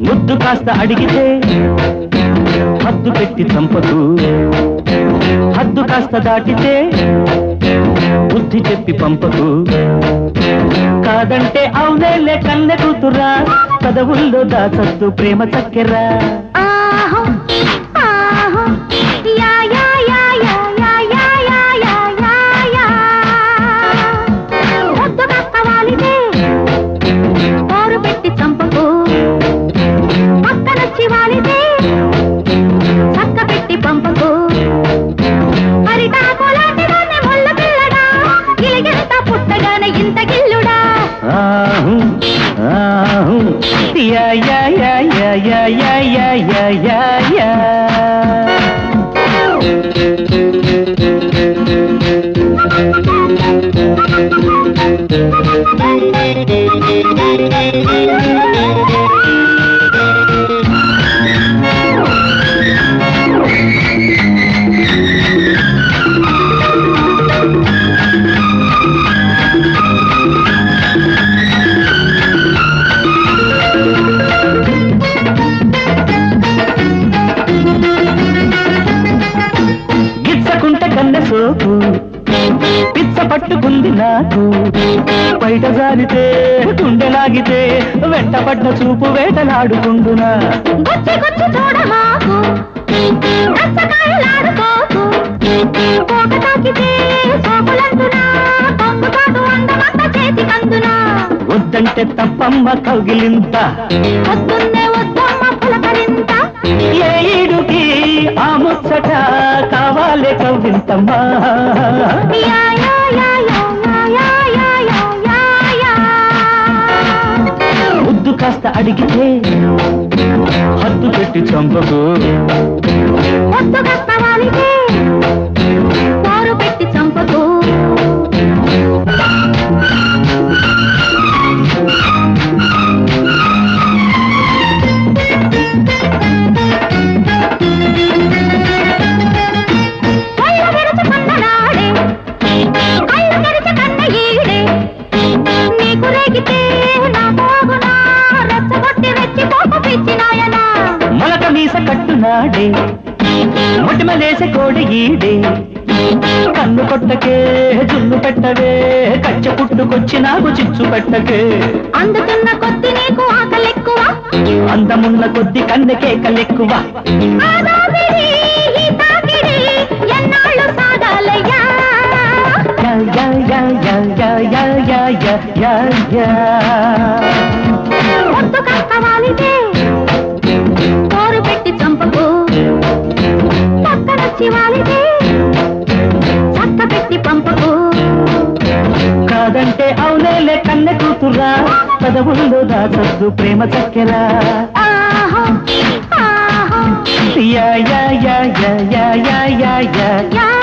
ముద్దు కాస్త అడిగితే హద్దు పెట్టి చంపకు, హద్దు కాస్త దాటితే బుద్ధి చెప్పి పంపకు. కాదంటే అవునేలే కన్నె కూతురా, పదవుల్లో దాచద్దు ప్రేమ చక్కెరా. యా యా యా యా యా యా యా యా యా యా. సోపు పిచ్చ పట్టుకుంది నాకు, బయట జారితే గుండెలాగితే వెంటపడ్డ చూపు వేటలాడుకుండునా. వద్దంటే తప్పమ్మ కౌగిలింత, ఏ ఈడుకి ఆ ముచ్చట కావాలే కవ్వింతమ్మా. ముద్దు కాస్త అడిగితే హద్దు పెట్టి చంపకు, హద్దు కాస్త వాలితే పారు పెట్టి చంపకు. మొలక మీస కట్టునాడే మొటిమలేసే కోడి ఈడే, కన్ను కొట్టకే జున్ను పెట్టవే కచ్చ పుట్టుకొచ్చి నాకు చిచ్చు పెట్టకే. అందుతున్న కొద్ది నీకు ఆకలెక్కువ, అందమున్న కొద్ది కన్నె కేకలెక్కువ. ఎన్నాళ్ళు సాగాలయ్యా. ముద్దు కాస్త వాలితే కోరు పెట్టి చంపకు, పక్కనొచ్చి వాలితే చక్క పెట్టి పంపకు. కాదంటే అవునేలే కన్నె కూతురా, పదవుల్లో దాచద్దు ప్రేమ చక్కెరా. ఆహో ఆహో యా యా యా యా యా యా యా.